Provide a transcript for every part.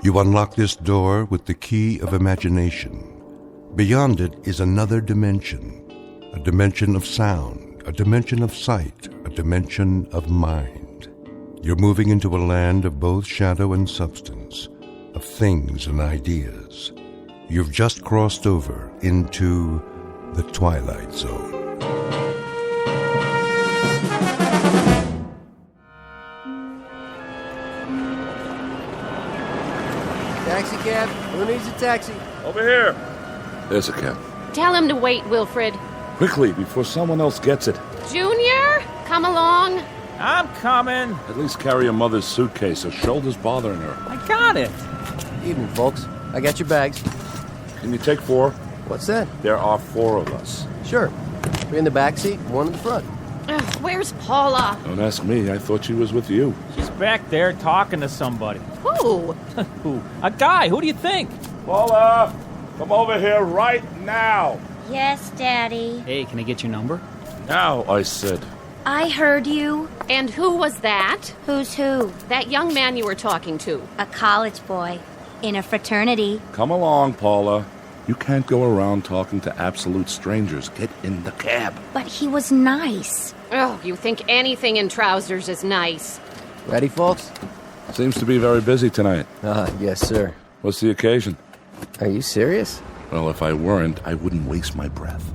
You unlock this door with the key of imagination. Beyond it is another dimension, a dimension of sound, a dimension of sight, a dimension of mind. You're moving into a land of both shadow and substance, of things and ideas. You've just crossed over into the Twilight Zone. Taxi cab? Who needs a taxi? Over here. There's a cab. Tell him to wait, Wilfred. Quickly, before someone else gets it. Junior, come along. I'm coming. At least carry your mother's suitcase. Her shoulder's bothering her. I got it. Evening, folks. I got your bags. Can you take 4? What's that? There are 4 of us. Sure. 3 in the back seat, 1 in the front. Ugh, where's Paula? Don't ask me. I thought she was with you. She's back there talking to somebody. Who? Who? A guy. Who do you think? Paula, come over here right now. Yes, Daddy. Hey, can I get your number? Now, I said. I heard you. And who was that? Who's who? That young man you were talking to. A college boy. In a fraternity. Come along, Paula. You can't go around talking to absolute strangers. Get in the cab. But he was nice. Oh, you think anything in trousers is nice. Ready, folks? Seems to be very busy tonight. Yes, sir. What's the occasion? Are you serious? Well, if I weren't, I wouldn't waste my breath.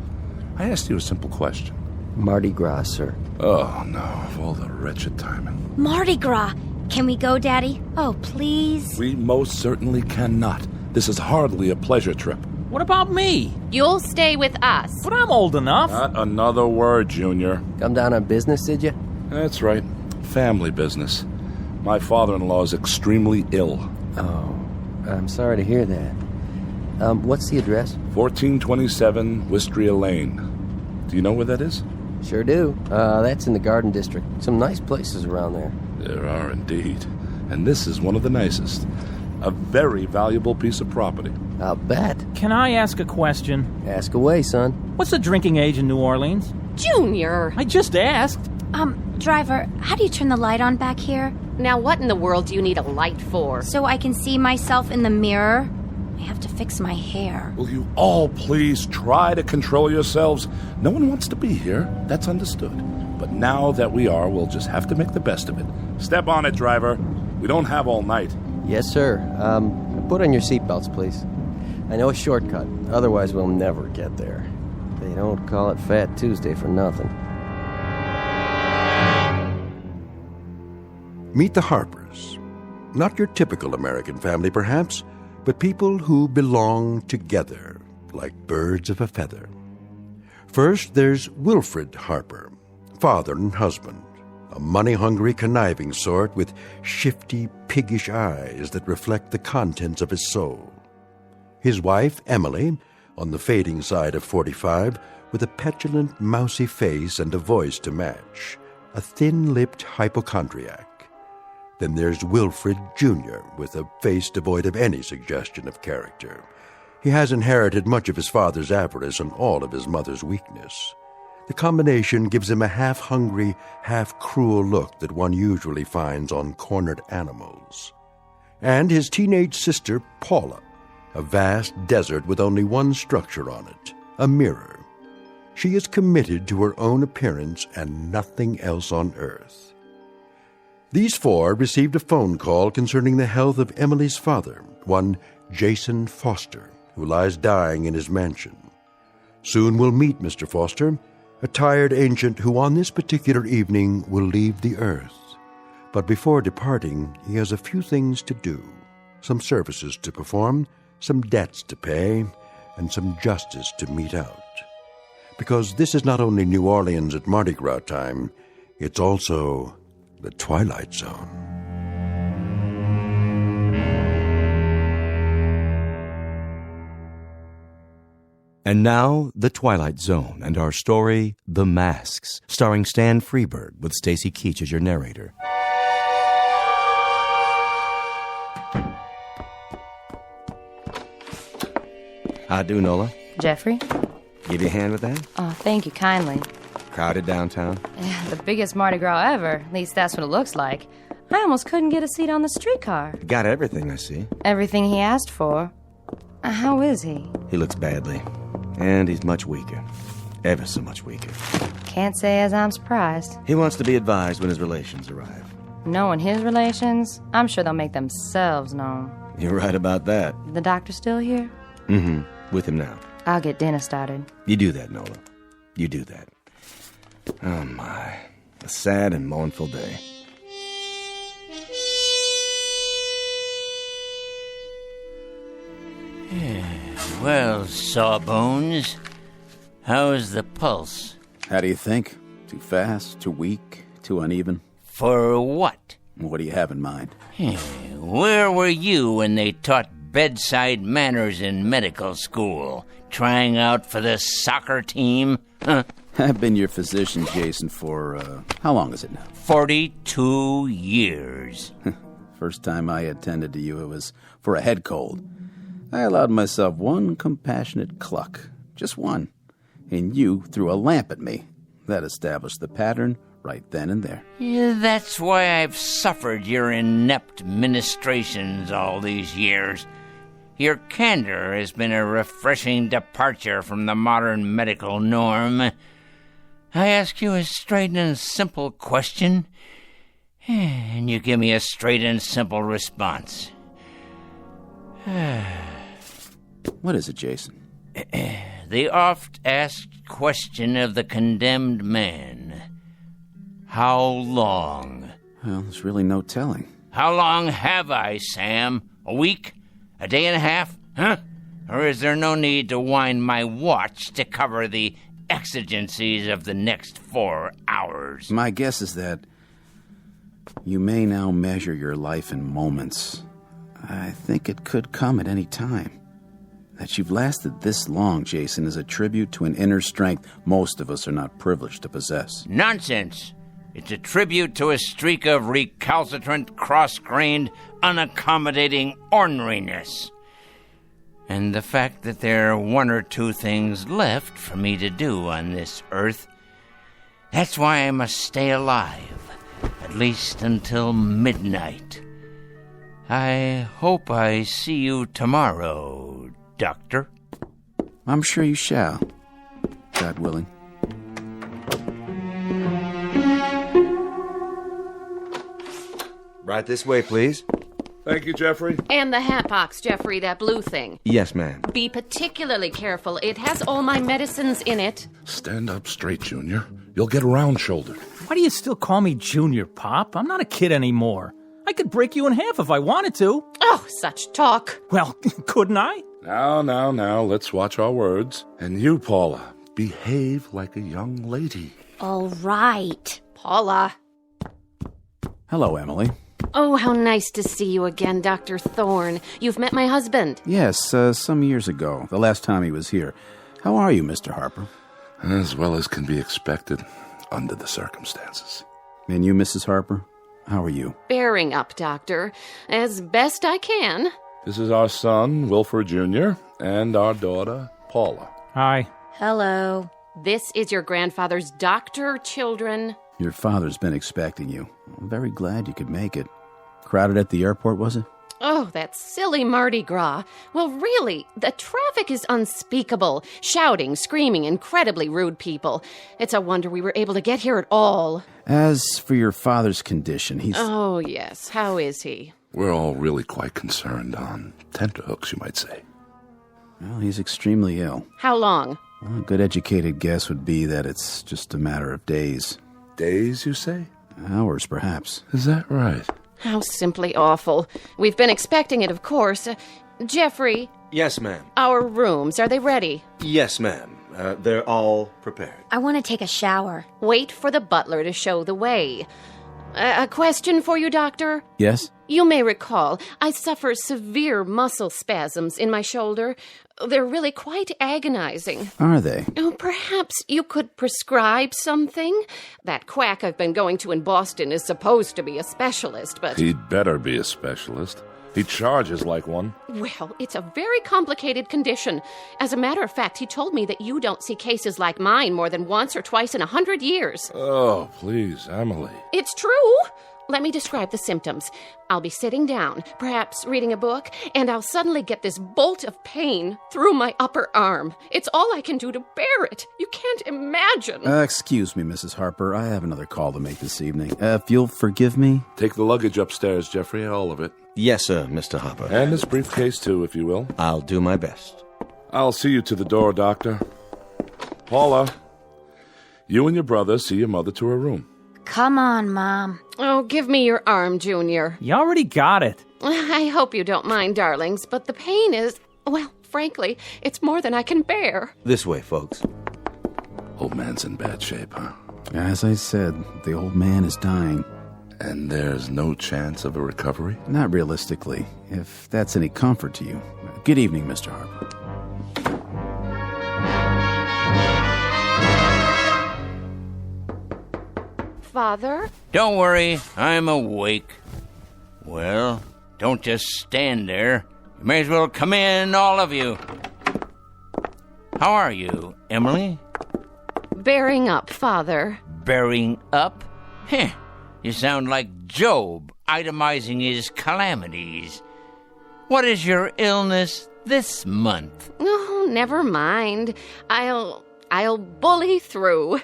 I asked you a simple question. Mardi Gras, sir. Oh, no, of all the wretched timing. Mardi Gras. Can we go, Daddy? Oh, please. We most certainly cannot. This is hardly a pleasure trip. What about me? You'll stay with us. But I'm old enough. Not another word, Junior. Come down on business, did you? That's right. Family business. My father-in-law is extremely ill. Oh, I'm sorry to hear that. What's the address? 1427 Wistria Lane. Do you know where that is? Sure do. That's in the Garden District. Some nice places around there. There are indeed. And this is one of the nicest. A very valuable piece of property. I'll bet. Can I ask a question? Ask away, son. What's the drinking age in New Orleans? Junior! I just asked. Driver, how do you turn the light on back here? Now what in the world do you need a light for? So I can see myself in the mirror? I have to fix my hair. Will you all please try to control yourselves? No one wants to be here. That's understood. But now that we are, we'll just have to make the best of it. Step on it, driver. We don't have all night. Yes, sir. Put on your seatbelts, please. I know a shortcut. Otherwise, we'll never get there. They don't call it Fat Tuesday for nothing. Meet the Harpers. Not your typical American family, perhaps, but people who belong together, like birds of a feather. First, there's Wilfred Harper, father and husband, a money-hungry, conniving sort with shifty, piggish eyes that reflect the contents of his soul. His wife, Emily, on the fading side of 45, with a petulant, mousy face and a voice to match, a thin-lipped hypochondriac. Then there's Wilfred Jr., with a face devoid of any suggestion of character. He has inherited much of his father's avarice and all of his mother's weakness. The combination gives him a half-hungry, half-cruel look that one usually finds on cornered animals. And his teenage sister, Paula, a vast desert with only one structure on it, a mirror. She is committed to her own appearance and nothing else on earth. These 4 received a phone call concerning the health of Emily's father, one Jason Foster, who lies dying in his mansion. Soon we'll meet Mr. Foster, a tired ancient who on this particular evening will leave the earth. But before departing, he has a few things to do, some services to perform, some debts to pay, and some justice to mete out. Because this is not only New Orleans at Mardi Gras time, it's also the Twilight Zone. And now, The Twilight Zone and our story, The Masks, starring Stan Freberg with Stacy Keach as your narrator. How do, Nola? Jeffrey? Give you a hand with that? Oh, thank you kindly. Crowded downtown? The biggest Mardi Gras ever. At least that's what it looks like. I almost couldn't get a seat on the streetcar. Got everything, I see. Everything he asked for. How is he? He looks badly. And he's much weaker. Ever so much weaker. Can't say as I'm surprised. He wants to be advised when his relations arrive. Knowing his relations, I'm sure they'll make themselves known. You're right about that. The doctor still here? Mm-hmm. With him now. I'll get dinner started. You do that, Nola. You do that. Oh, my. A sad and mournful day. Well, Sawbones, how's the pulse? How do you think? Too fast, too weak, too uneven? For what? What do you have in mind? Where were you when they taught bedside manners in medical school? Trying out for the soccer team? Huh? I've been your physician, Jason, for, how long is it now? 42 years. First time I attended to you, it was for a head cold. I allowed myself one compassionate cluck. Just one. And you threw a lamp at me. That established the pattern right then and there. That's why I've suffered your inept ministrations all these years. Your candor has been a refreshing departure from the modern medical norm. I ask you a straight and simple question, and you give me a straight and simple response. What is it, Jason? The oft-asked question of the condemned man. How long? Well, there's really no telling. How long have I, Sam? A week? A day and a half? Huh? Or is there no need to wind my watch to cover the exigencies of the next 4 hours? My guess is that you may now measure your life in moments. I think it could come at any time. That you've lasted this long, Jason, is a tribute to an inner strength most of us are not privileged to possess. Nonsense! It's a tribute to a streak of recalcitrant, cross-grained, unaccommodating orneriness. And the fact that there are 1 or 2 things left for me to do on this earth. That's why I must stay alive, at least until midnight. I hope I see you tomorrow, Doctor. I'm sure you shall, God willing. Right this way, please. Thank you, Jeffrey. And the hat box, Jeffrey, that blue thing. Yes, ma'am. Be particularly careful. It has all my medicines in it. Stand up straight, Junior. You'll get round-shouldered. Why do you still call me Junior, Pop? I'm not a kid anymore. I could break you in half if I wanted to. Oh, such talk. Well, couldn't I? Now, let's watch our words. And you, Paula, behave like a young lady. All right. Paula. Hello, Emily. Oh, how nice to see you again, Dr. Thorne. You've met my husband. Yes, some years ago, the last time he was here. How are you, Mr. Harper? As well as can be expected under the circumstances. And you, Mrs. Harper? How are you? Bearing up, Doctor. As best I can. This is our son, Wilford Jr., and our daughter, Paula. Hi. Hello. This is your grandfather's doctor, children. Your father's been expecting you. I'm very glad you could make it. Crowded at the airport, was it? Oh, that silly Mardi Gras. Well, really, the traffic is unspeakable. Shouting, screaming, incredibly rude people. It's a wonder we were able to get here at all. As for your father's condition, he's... Oh, yes. How is he? We're all really quite concerned on tenterhooks, you might say. Well, he's extremely ill. How long? Well, a good educated guess would be that it's just a matter of days. Days, you say? Hours, perhaps. Is that right? How simply awful. We've been expecting it, of course. Jeffrey? Yes, ma'am. Our rooms, are they ready? Yes, ma'am. They're all prepared. I want to take a shower. Wait for the butler to show the way. A question for you, Doctor? Yes? You may recall, I suffer severe muscle spasms in my shoulder. They're really quite agonizing. Are they? Oh, perhaps you could prescribe something? That quack I've been going to in Boston is supposed to be a specialist, but... He'd better be a specialist. He charges like one. Well, it's a very complicated condition. As a matter of fact, he told me that you don't see cases like mine more than once or twice in 100 years. Oh, please, Emily. It's true. Let me describe the symptoms. I'll be sitting down, perhaps reading a book, and I'll suddenly get this bolt of pain through my upper arm. It's all I can do to bear it. You can't imagine. Excuse me, Mrs. Harper. I have another call to make this evening. If you'll forgive me. Take the luggage upstairs, Jeffrey, all of it. Yes, sir, Mr. Harper. And this briefcase, too, if you will. I'll do my best. I'll see you to the door, Doctor. Paula, you and your brother see your mother to her room. Come on, Mom. Oh, give me your arm, Junior. You already got it. I hope you don't mind, darlings, but the pain is, well, frankly, it's more than I can bear. This way, folks. Old man's in bad shape, huh? As I said, the old man is dying. And there's no chance of a recovery? Not realistically, if that's any comfort to you. Good evening, Mr. Harper. Father? Don't worry, I'm awake. Well, don't just stand there. You may as well come in, all of you. How are you, Emily? Bearing up, Father. Bearing up? Heh, you sound like Job, itemizing his calamities. What is your illness this month? Oh, never mind. I'll bully through.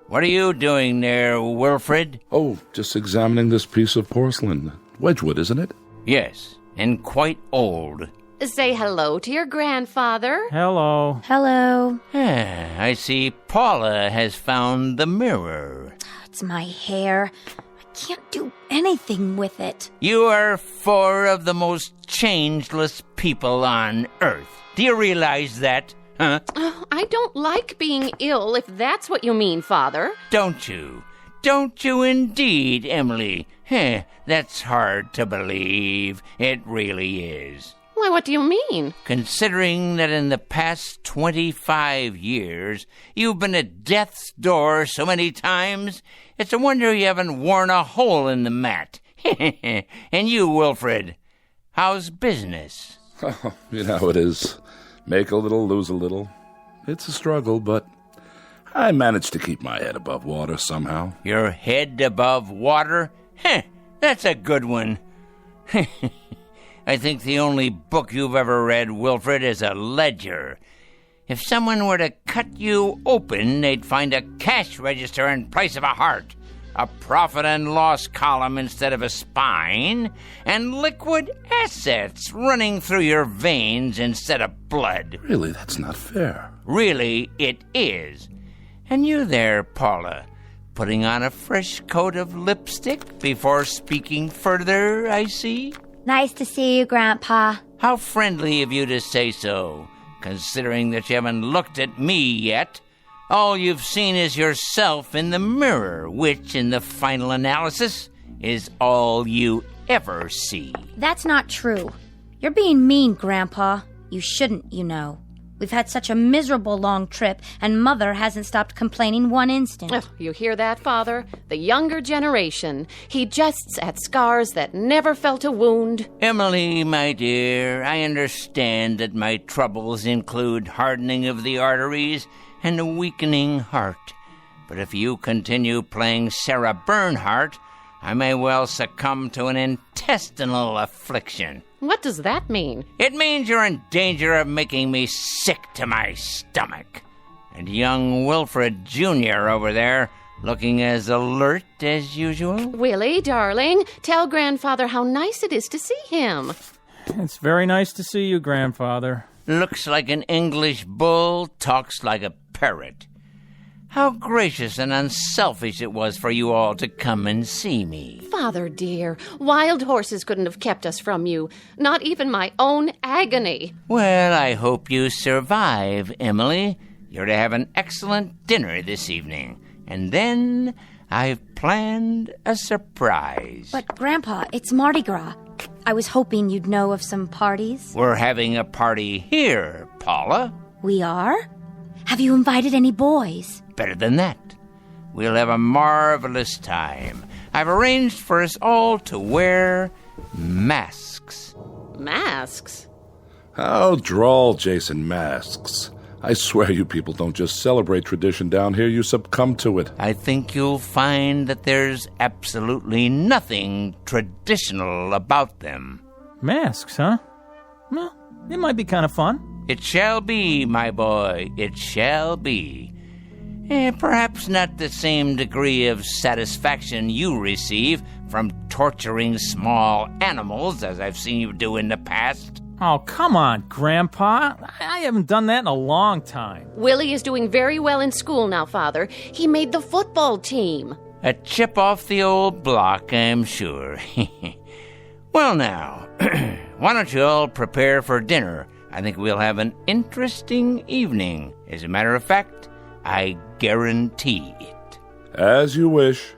What are you doing there, Wilfred? Oh, just examining this piece of porcelain. Wedgwood, isn't it? Yes, and quite old. Say hello to your grandfather. Hello. Hello. I see Paula has found the mirror. It's my hair. I can't do anything with it. You are four of the most changeless people on Earth. Do you realize that? Huh? Oh, I don't like being ill, if that's what you mean, Father. Don't you? Don't you indeed, Emily? That's hard to believe. It really is. Why, what do you mean? Considering that in the past 25 years, you've been at death's door so many times, it's a wonder you haven't worn a hole in the mat. And you, Wilfred, how's business? Oh, you know how it is. Make a little, lose a little. It's a struggle, but I managed to keep my head above water somehow. Your head above water? That's a good one. I think the only book you've ever read, Wilfred, is a ledger. If someone were to cut you open, they'd find a cash register in place of a heart, a profit and loss column instead of a spine, and liquid assets running through your veins instead of blood. Really, that's not fair. Really, it is. And you there, Paula, putting on a fresh coat of lipstick before speaking further, I see? Nice to see you, Grandpa. How friendly of you to say so, considering that you haven't looked at me yet. All you've seen is yourself in the mirror, which, in the final analysis, is all you ever see. That's not true. You're being mean, Grandpa. You shouldn't, you know. We've had such a miserable long trip, and Mother hasn't stopped complaining one instant. Oh, you hear that, Father? The younger generation. He jests at scars that never felt a wound. Emily, my dear, I understand that my troubles include hardening of the arteries and a weakening heart. But if you continue playing Sarah Bernhardt, I may well succumb to an intestinal affliction. What does that mean? It means you're in danger of making me sick to my stomach. And young Wilfred Jr. over there, looking as alert as usual. Willie, darling, tell Grandfather how nice it is to see him. It's very nice to see you, Grandfather. Looks like an English bull, talks like a parrot. How gracious and unselfish it was for you all to come and see me. Father dear, wild horses couldn't have kept us from you. Not even my own agony. Well, I hope you survive, Emily. You're to have an excellent dinner this evening. And then I've planned a surprise. But, Grandpa, it's Mardi Gras. I was hoping you'd know of some parties. We're having a party here, Paula. We are? Have you invited any boys? Better than that. We'll have a marvelous time. I've arranged for us all to wear masks. Masks? How droll, Jason, masks. I swear you people don't just celebrate tradition down here, you succumb to it. I think you'll find that there's absolutely nothing traditional about them. Masks, huh? Well, it might be kind of fun. It shall be, my boy, it shall be. Perhaps not the same degree of satisfaction you receive from torturing small animals as I've seen you do in the past. Oh, come on, Grandpa. I haven't done that in a long time. Willie is doing very well in school now, Father. He made the football team. A chip off the old block, I'm sure. Well, now, why don't you all prepare for dinner? I think we'll have an interesting evening. As a matter of fact, I guarantee it. As you wish.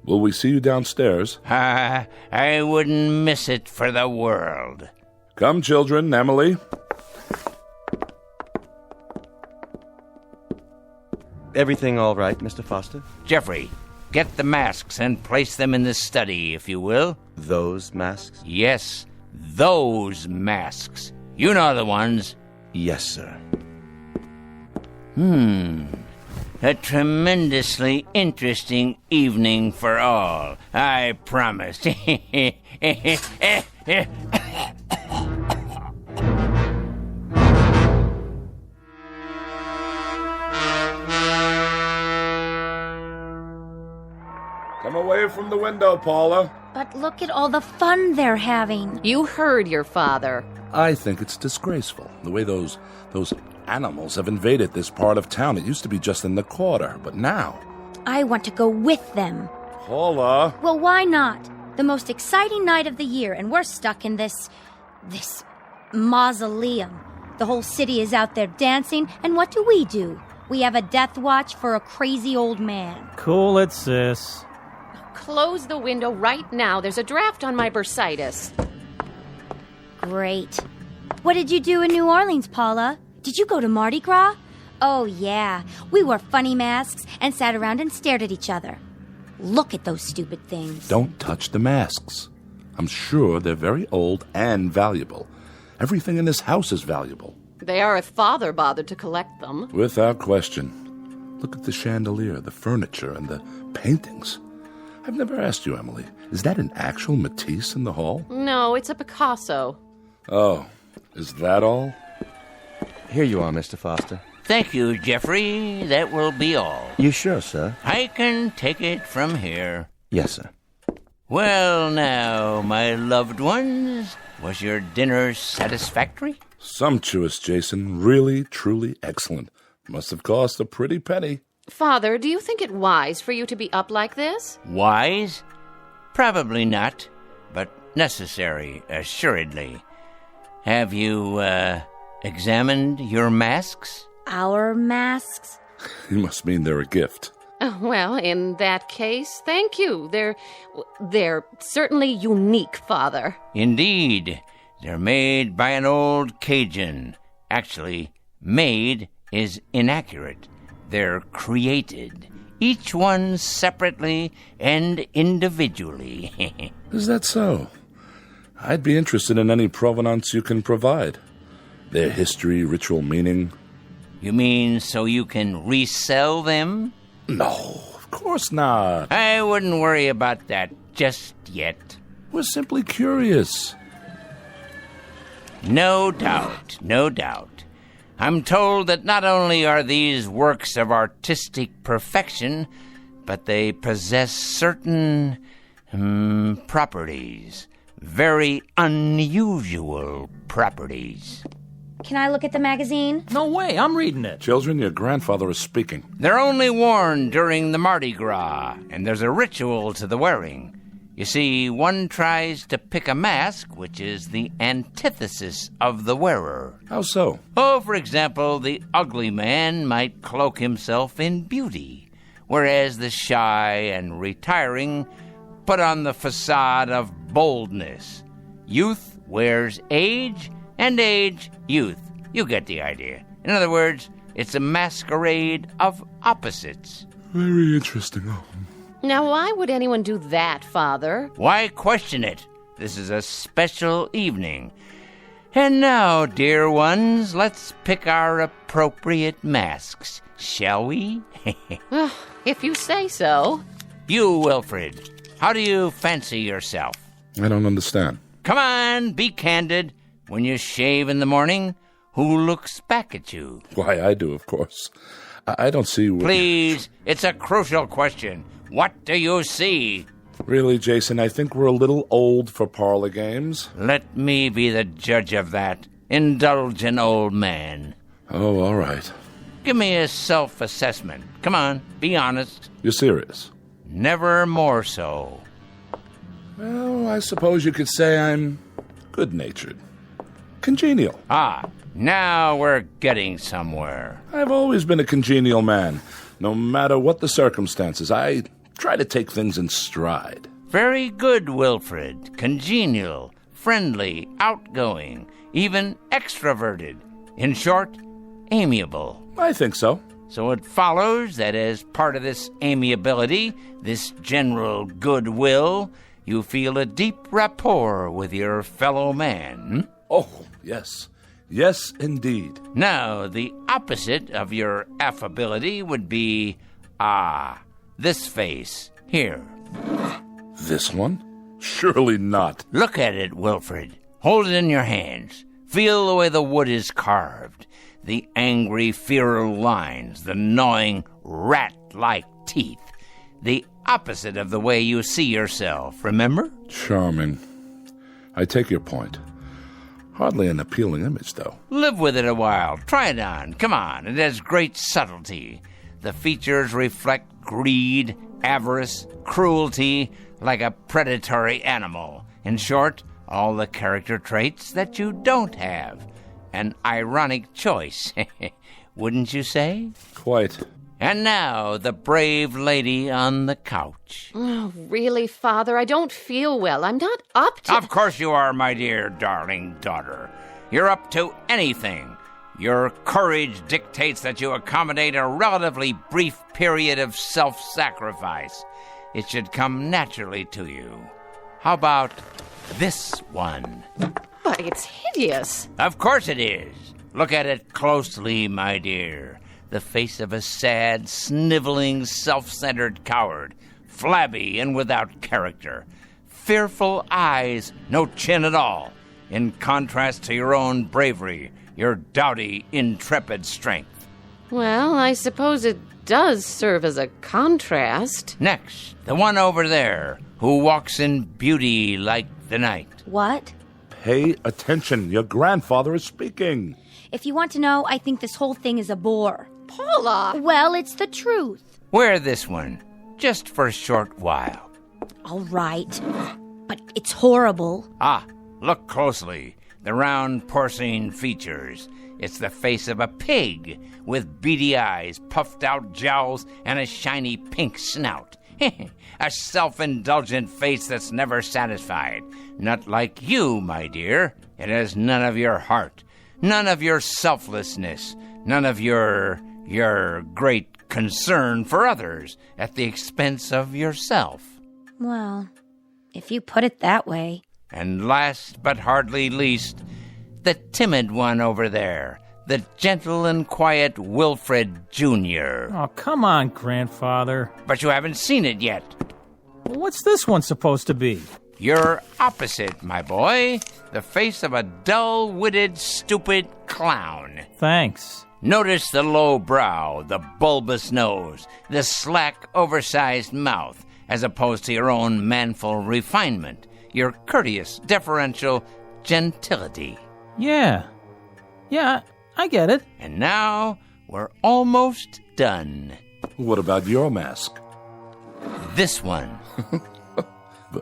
Will we see you downstairs? I wouldn't miss it for the world. Come, children. Emily. Everything all right, Mr. Foster? Jeffrey, get the masks and place them in the study, if you will. Those masks? Yes, those masks. You know the ones. Yes, sir. A tremendously interesting evening for all, I promise. Come away from the window, Paula. But look at all the fun they're having. You heard your father. I think it's disgraceful, the way those animals have invaded this part of town. It used to be just in the quarter, but now... I want to go with them. Paula! Well, why not? The most exciting night of the year, and we're stuck in this mausoleum. The whole city is out there dancing, and what do? We have a death watch for a crazy old man. Cool it, sis. Close the window right now. There's a draft on my bursitis. Great. What did you do in New Orleans, Paula? Did you go to Mardi Gras? Oh, yeah. We wore funny masks and sat around and stared at each other. Look at those stupid things. Don't touch the masks. I'm sure they're very old and valuable. Everything in this house is valuable. They are if Father bothered to collect them. Without question. Look at the chandelier, the furniture, and the paintings. I've never asked you, Emily. Is that an actual Matisse in the hall? No, it's a Picasso. Oh, is that all? Here you are, Mr. Foster. Thank you, Jeffrey. That will be all. You sure, sir? I can take it from here. Yes, sir. Well, now, my loved ones, was your dinner satisfactory? Sumptuous, Jason. Really, truly excellent. Must have cost a pretty penny. Father, do you think it wise for you to be up like this? Wise? Probably not, but necessary, assuredly. Have you, examined your masks? Our masks? You must mean they're a gift. Well, in that case, thank you. They're certainly unique, Father. Indeed. They're made by an old Cajun. Actually, made is inaccurate. They're created, each one separately and individually. Is that so? I'd be interested in any provenance you can provide. Their history, ritual meaning. You mean so you can resell them? No, of course not. I wouldn't worry about that just yet. We're simply curious. No doubt, no doubt. I'm told that not only are these works of artistic perfection, but they possess certain properties. Very unusual properties. Can I look at the magazine? No way, I'm reading it. Children, your grandfather is speaking. They're only worn during the Mardi Gras, and there's a ritual to the wearing. You see, one tries to pick a mask, which is the antithesis of the wearer. How so? Oh, for example, the ugly man might cloak himself in beauty, whereas the shy and retiring put on the facade of boldness. Youth wears age, and age, youth. You get the idea. In other words, it's a masquerade of opposites. Very interesting. Now, why would anyone do that, Father? Why question it? This is a special evening. And now, dear ones, let's pick our appropriate masks, shall we? Well, if you say so. You, Wilfred, how do you fancy yourself? I don't understand. Come on, be candid. When you shave in the morning, who looks back at you? Why, I do, of course. I don't see what... Please, it's a crucial question. What do you see? Really, Jason, I think we're a little old for parlor games. Let me be the judge of that. Indulgent old man. Oh, all right. Give me a self-assessment. Come on, be honest. You're serious? Never more so. Well, I suppose you could say I'm good-natured. Congenial. Ah, now we're getting somewhere. I've always been a congenial man. No matter what the circumstances, I try to take things in stride. Very good, Wilfred. Congenial, friendly, outgoing, even extroverted. In short, amiable. I think so. So it follows that as part of this amiability, this general goodwill, you feel a deep rapport with your fellow man. Oh, yes. Yes, indeed. Now, the opposite of your affability would be, this face here. This one? Surely not. Look at it, Wilfred. Hold it in your hands. Feel the way the wood is carved. The angry, feral lines, the gnawing, rat-like teeth. The opposite of the way you see yourself, remember? Charming. I take your point. Hardly an appealing image, though. Live with it a while. Try it on. Come on. It has great subtlety. The features reflect greed, avarice, cruelty, like a predatory animal. In short, all the character traits that you don't have. An ironic choice, wouldn't you say? Quite. And now, the brave lady on the couch. Oh, really, Father? I don't feel well. I'm not up to... Of course you are, my dear darling daughter. You're up to anything. Your courage dictates that you accommodate a relatively brief period of self-sacrifice. It should come naturally to you. How about this one? But it's hideous. Of course it is. Look at it closely, my dear. The face of a sad, sniveling, self-centered coward, flabby and without character. Fearful eyes, no chin at all, in contrast to your own bravery, your doughty, intrepid strength. Well, I suppose it does serve as a contrast. Next, the one over there, who walks in beauty like the night. What? Pay attention. Your grandfather is speaking. If you want to know, I think this whole thing is a bore. Paula! Well, it's the truth. Wear this one, just for a short while. All right. But it's horrible. Ah, look closely. The round porcine features. It's the face of a pig, with beady eyes, puffed out jowls, and a shiny pink snout. A self-indulgent face that's never satisfied. Not like you, my dear. It has none of your heart, none of your selflessness, none of your great concern for others at the expense of yourself. Well, if you put it that way. And last but hardly least, the timid one over there, the gentle and quiet Wilfred Jr. Oh, come on, Grandfather. But you haven't seen it yet. What's this one supposed to be? You're opposite, my boy. The face of a dull-witted, stupid clown. Thanks. Notice the low brow, the bulbous nose, the slack, oversized mouth, as opposed to your own manful refinement, your courteous, deferential gentility. Yeah, I get it. And now, we're almost done. What about your mask? This one.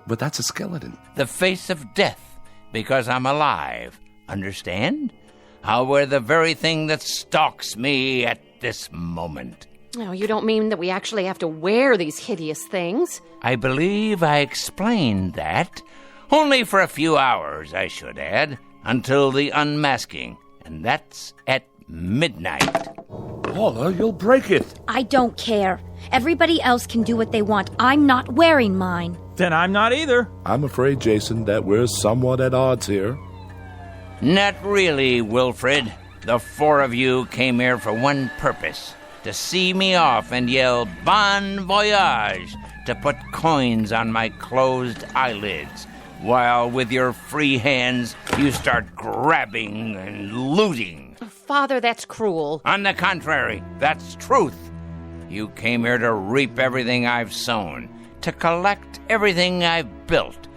But that's a skeleton. The face of death, because I'm alive. Understand? I'll wear the very thing that stalks me at this moment. No, you don't mean that we actually have to wear these hideous things? I believe I explained that. Only for a few hours, I should add, until the unmasking. And that's at midnight. Paula, you'll break it. I don't care. Everybody else can do what they want. I'm not wearing mine. Then I'm not either. I'm afraid, Jason, that we're somewhat at odds here. Not really, Wilfred. The four of you came here for one purpose: to see me off and yell bon voyage, to put coins on my closed eyelids, while with your free hands you start grabbing and looting. Father, that's cruel. On the contrary, that's truth. You came here to reap everything I've sown, to collect everything I've built,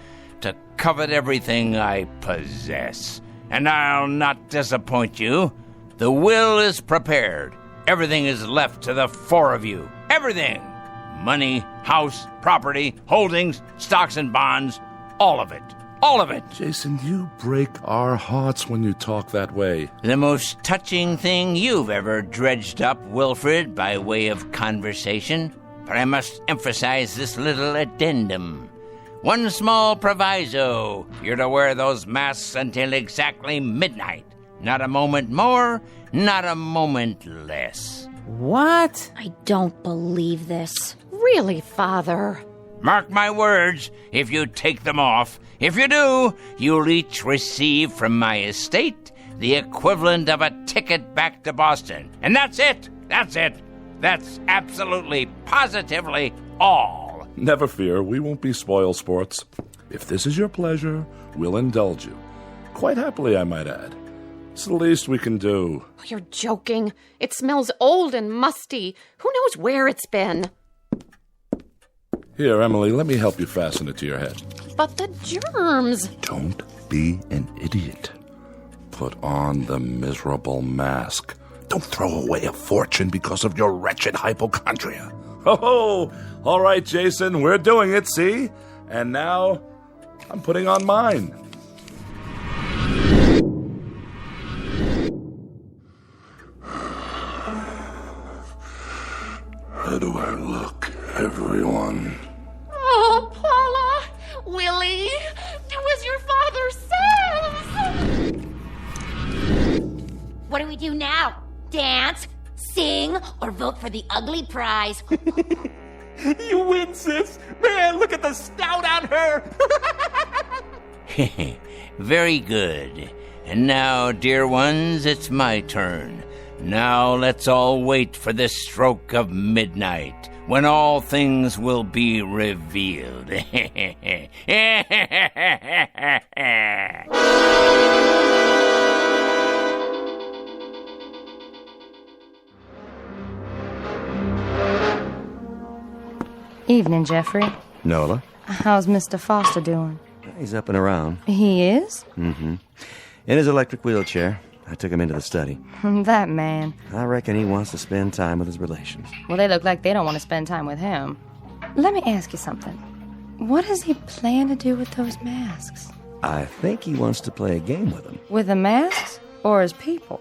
to covet everything I possess. And I'll not disappoint you. The will is prepared. Everything is left to the four of you. Everything. Money, house, property, holdings, stocks and bonds. All of it. All of it. Jason, you break our hearts when you talk that way. The most touching thing you've ever dredged up, Wilfred, by way of conversation. But I must emphasize this little addendum. One small proviso. You're to wear those masks until exactly midnight. Not a moment more, not a moment less. What? I don't believe this. Really, Father? Mark my words, if you take them off, if you do, you'll each receive from my estate the equivalent of a ticket back to Boston. And that's it. That's it. That's absolutely, positively all. Never fear, we won't be spoil sports. If this is your pleasure, we'll indulge you. Quite happily, I might add. It's the least we can do. Oh, you're joking. It smells old and musty. Who knows where it's been? Here, Emily, let me help you fasten it to your head. But the germs. Don't be an idiot. Put on the miserable mask. Don't throw away a fortune because of your wretched hypochondria. Oh, all right, Jason, we're doing it, see? And now, I'm putting on mine. How do I look, everyone? Oh, Paula! Willie! Do as your father says! What do we do now? Dance, sing, or vote for the ugly prize? You win, sis! Man, look at the snout on her! Very good. And now, dear ones, it's my turn. Now let's all wait for the stroke of midnight, when all things will be revealed. Evening, Jeffrey. Nola? How's Mr. Foster doing? He's up and around. He is? Mm-hmm. In his electric wheelchair. I took him into the study. That man. I reckon he wants to spend time with his relations. Well, they look like they don't want to spend time with him. Let me ask you something. What does he plan to do with those masks? I think he wants to play a game with them. With the masks or his people?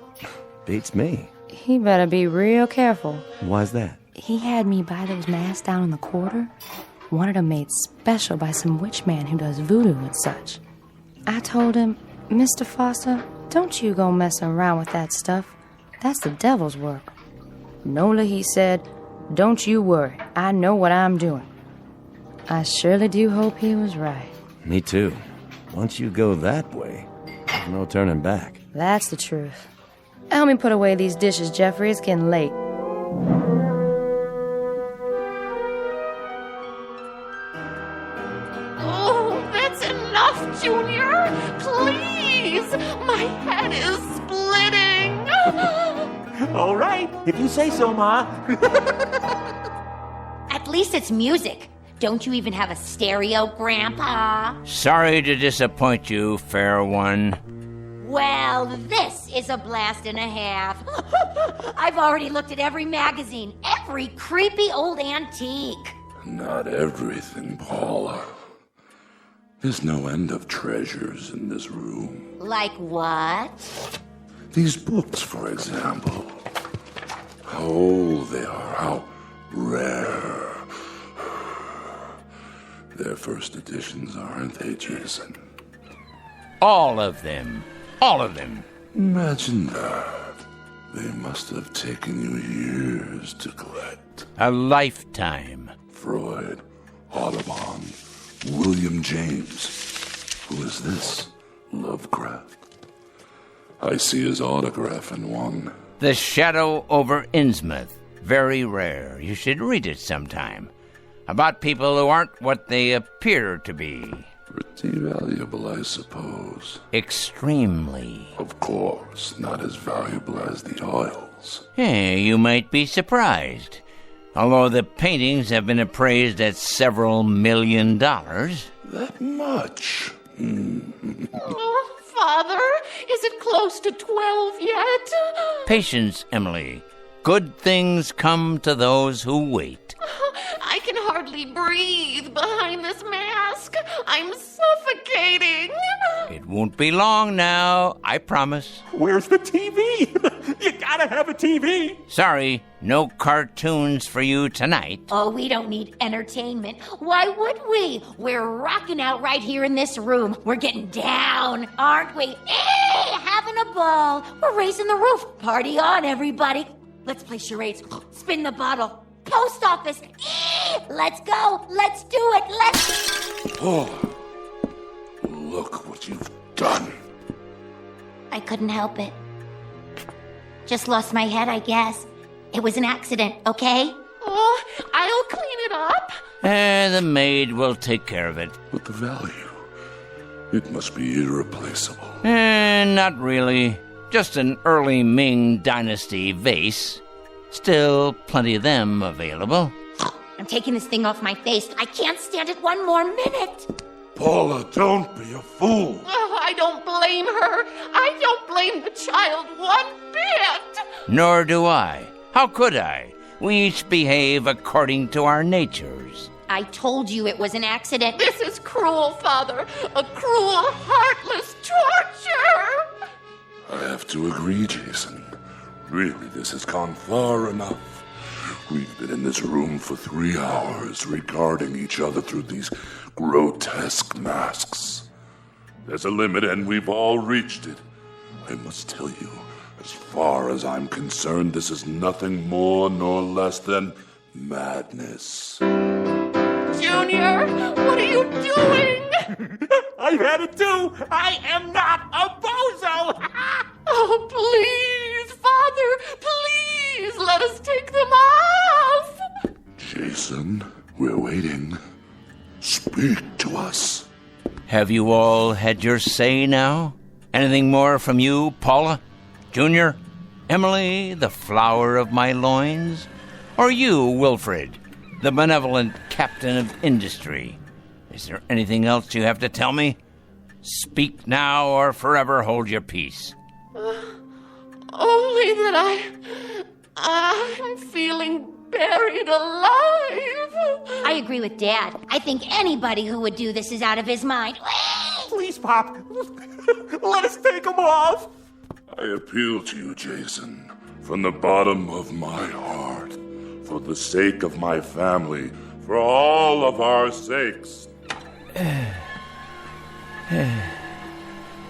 Beats me. He better be real careful. Why's that? He had me buy those masks down in the quarter. Wanted them made special by some witch man who does voodoo and such. I told him, Mr. Foster, don't you go messing around with that stuff. That's the devil's work. Nola, he said, don't you worry. I know what I'm doing. I surely do hope he was right. Me too. Once you go that way, there's no turning back. That's the truth. Help me put away these dishes, Jeffrey. It's getting late. Oh, that's enough, Junior! Please! My head is splitting! All right, if you say so, Ma. At least it's music. Don't you even have a stereo, Grandpa? Sorry to disappoint you, fair one. Well, this is a blast and a half. I've already looked at every magazine, every creepy old antique. Not everything, Paula. There's no end of treasures in this room. Like what? These books, for example. How old they are, how rare. They're first editions, aren't they, Jason? All of them. All of them. Imagine that. They must have taken you years to collect. A lifetime. Freud, Audubon, William James. Who is this? Lovecraft. I see his autograph in one. The Shadow over Innsmouth. Very rare. You should read it sometime. About people who aren't what they appear to be. Pretty valuable, I suppose. Extremely. Of course, not as valuable as the oils. You might be surprised. Although the paintings have been appraised at several $1 million. That much? Oh, Father, is it close to 12 yet? Patience, Emily. Good things come to those who wait. I can hardly breathe behind this mask. I'm suffocating. It won't be long now, I promise. Where's the TV? You gotta have a TV. Sorry, no cartoons for you tonight. Oh, we don't need entertainment. Why would we? We're rocking out right here in this room. We're getting down, aren't we? Having a ball. We're raising the roof. Party on, everybody. Let's play charades. Spin the bottle. Post office. Let's go. Let's do it. Let's... Oh, look what you've done. I couldn't help it. Just lost my head, I guess. It was an accident, okay? Oh, I'll clean it up. The maid will take care of it. But the value, it must be irreplaceable. Not really. Just an early Ming Dynasty vase. Still plenty of them available. I'm taking this thing off my face. I can't stand it one more minute. Paula, don't be a fool. Oh, I don't blame her. I don't blame the child one bit. Nor do I. How could I? We each behave according to our natures. I told you it was an accident. This is cruel, Father. A cruel, heartless torture. I have to agree, Jason. Really, this has gone far enough. We've been in this room for 3 hours, regarding each other through these grotesque masks. There's a limit, and we've all reached it. I must tell you, as far as I'm concerned, this is nothing more nor less than madness. Junior, what are you doing? I've had it too. I am not a bozo. Oh, please, Father, please, let us take them off. Jason, we're waiting. Speak to us. Have you all had your say now? Anything more from you, Paula? Junior? Emily, the flower of my loins? Or you, Wilfred, the benevolent captain of industry? Is there anything else you have to tell me? Speak now or forever hold your peace. Only that I'm feeling buried alive. I agree with Dad. I think anybody who would do this is out of his mind. Please, Pop. Let us take them off. I appeal to you, Jason, from the bottom of my heart, for the sake of my family, for all of our sakes.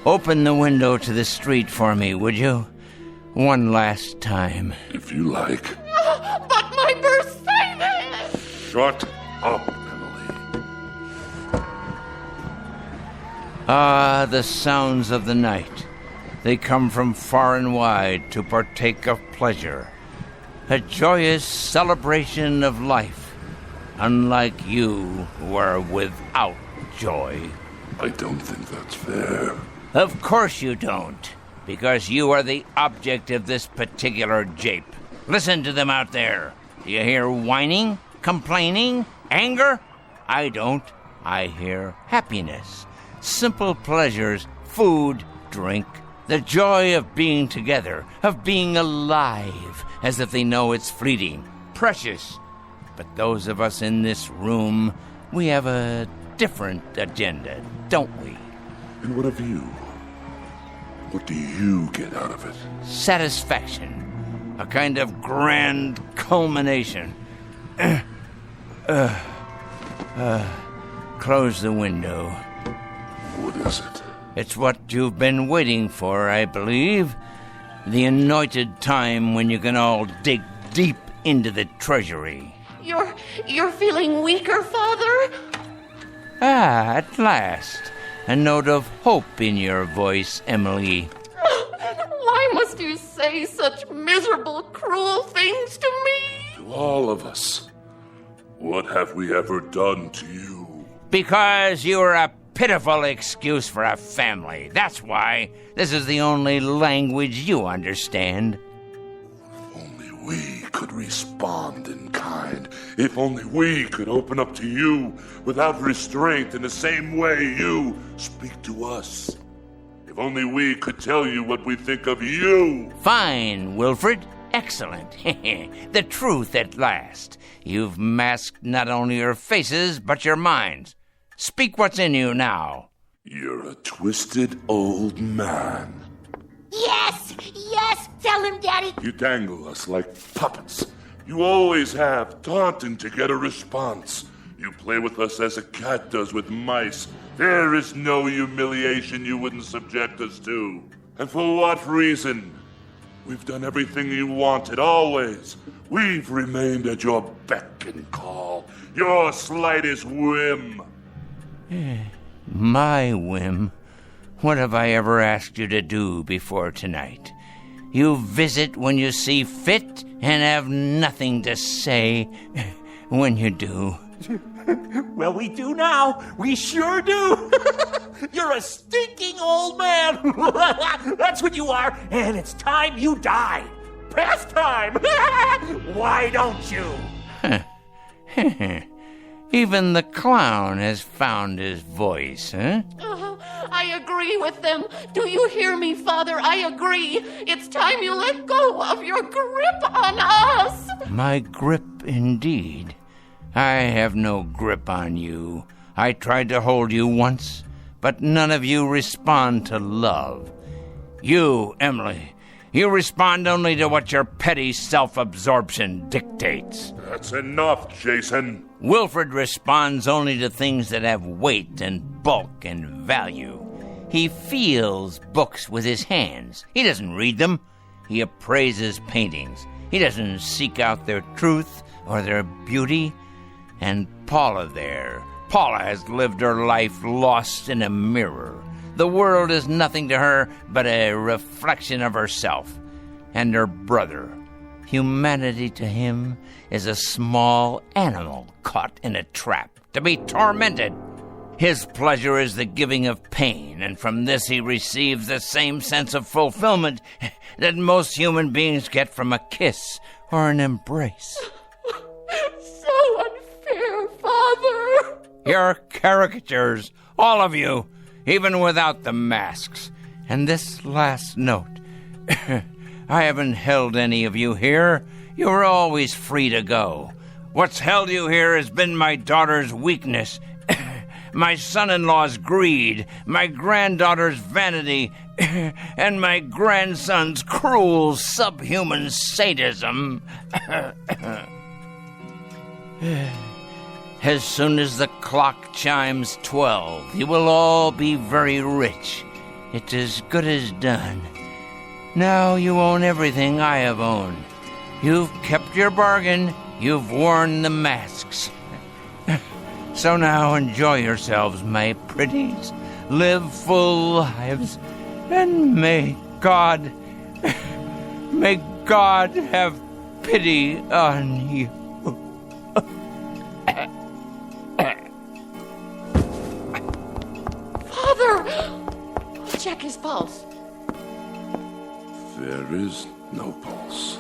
Open the window to the street for me, would you? One last time. If you like. But my Mercedes! Shut up, Emily. Ah, the sounds of the night. They come from far and wide to partake of pleasure. A joyous celebration of life, unlike you who are without joy. I don't think that's fair. Of course you don't, because you are the object of this particular jape. Listen to them out there. Do you hear whining, complaining, anger? I don't. I hear happiness, simple pleasures, food, drink, the joy of being together, of being alive, as if they know it's fleeting, precious. But those of us in this room, we have a different agenda, don't we? And what of you? What do you get out of it? Satisfaction. A kind of grand culmination. Close the window. What is it? It's what you've been waiting for, I believe. The anointed time when you can all dig deep into the treasury. You're feeling weaker, Father? Ah, at last. A note of hope in your voice, Emily. Why must you say such miserable, cruel things to me? To all of us. What have we ever done to you? Because you are a pitiful excuse for a family. That's why. This is the only language you understand. If only we could respond in kind. If only we could open up to you without restraint in the same way you speak to us. If only we could tell you what we think of you. Fine, Wilfred. Excellent. The truth at last. You've masked not only your faces, but your minds. Speak what's in you now. You're a twisted old man. Yes! Yes! Tell him, Daddy! You dangle us like puppets. You always have, taunting to get a response. You play with us as a cat does with mice. There is no humiliation you wouldn't subject us to. And for what reason? We've done everything you wanted, always. We've remained at your beck and call, your slightest whim. My whim? What have I ever asked you to do before tonight? You visit when you see fit and have nothing to say when you do. Well, we do now. We sure do. You're a stinking old man. That's what you are, and it's time you die. Past time. Why don't you? Even the clown has found his voice, huh? I agree with them. Do you hear me, Father? I agree. It's time you let go of your grip on us. My grip, indeed. I have no grip on you. I tried to hold you once, but none of you respond to love. You, Emily, you respond only to what your petty self-absorption dictates. That's enough, Jason. Wilfred responds only to things that have weight and bulk and value. He feels books with his hands. He doesn't read them. He appraises paintings. He doesn't seek out their truth or their beauty. And Paula there. Paula has lived her life lost in a mirror. The world is nothing to her but a reflection of herself and her brother. Humanity to him is a small animal caught in a trap to be tormented. His pleasure is the giving of pain, and from this he receives the same sense of fulfillment that most human beings get from a kiss or an embrace. So unfair, Father. You're caricatures, all of you, even without the masks. And this last note. I haven't held any of you here. You were always free to go. What's held you here has been my daughter's weakness, my son-in-law's greed, my granddaughter's vanity, and my grandson's cruel subhuman sadism. As soon as the clock chimes 12, you will all be very rich. It's as good as done. Now you own everything I have owned. You've kept your bargain. You've worn the masks. So now enjoy yourselves, my pretties. Live full lives. And may God have pity on you. Father! Check his pulse. There is no pulse.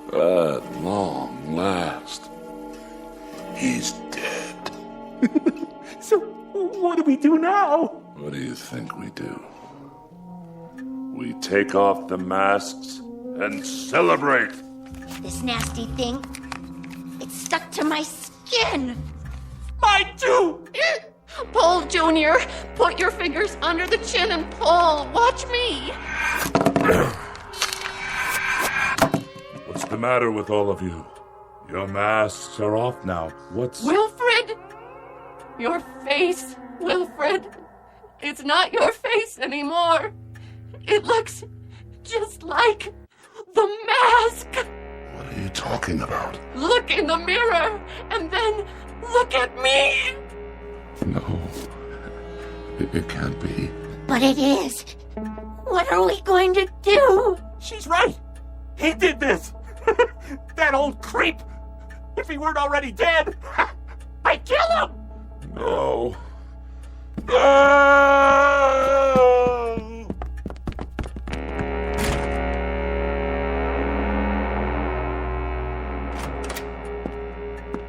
At long last, he's dead. So, what do we do now? What do you think we do? We take off the masks and celebrate. This nasty thing, it's stuck to my skin. Mine too! Pull, Junior. Put your fingers under the chin and pull. Watch me. What's the matter with all of you? Your masks are off now. What's... Wilfred! Your face, Wilfred. It's not your face anymore. It looks just like the mask. What are you talking about? Look in the mirror and then look at me. No. It can't be. But it is. What are we going to do? She's right. He did this. That old creep. If he weren't already dead, I'd kill him. No.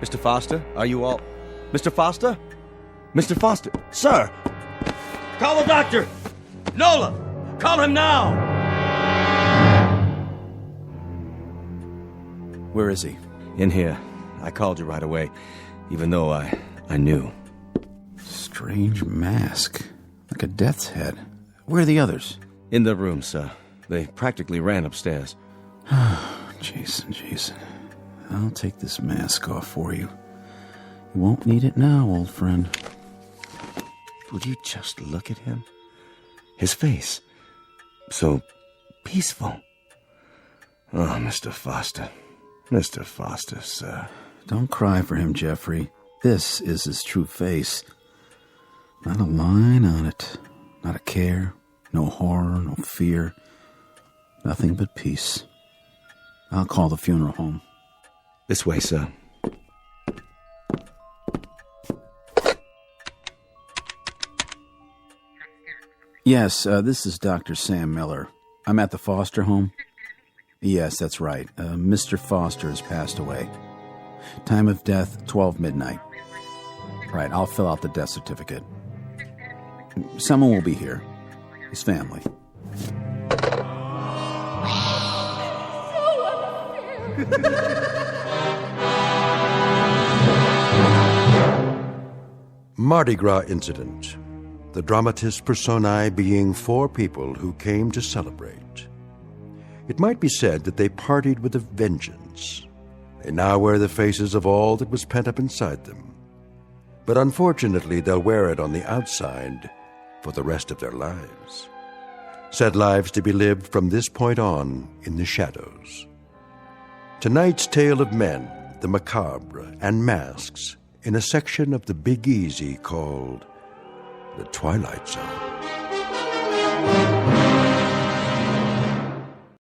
Mr. Foster, are you all... Mr. Foster? Mr. Foster? Sir! Call the doctor! Nola! Call him now! Where is he? In here. I called you right away, even though I knew. Strange mask. Like a death's head. Where are the others? In the room, sir. They practically ran upstairs. Jason. I'll take this mask off for you. You won't need it now, old friend. Would you just look at him? His face. So peaceful. Oh, Mr. Foster. Mr. Foster, sir. Don't cry for him, Jeffrey. This is his true face. Not a line on it. Not a care. No horror, no fear. Nothing but peace. I'll call the funeral home. This way, sir. Yes, this is Dr. Sam Miller. I'm at the Foster home. Yes, that's right. Mr. Foster has passed away. Time of death, 12 midnight. Right, I'll fill out the death certificate. Someone will be here. His family. Mardi Gras incident. The dramatis personae being four people who came to celebrate. It might be said that they partied with a vengeance. They now wear the faces of all that was pent up inside them. But unfortunately, they'll wear it on the outside for the rest of their lives. Said lives to be lived from this point on in the shadows. Tonight's tale of men, the macabre, and masks in a section of the Big Easy called the Twilight Zone.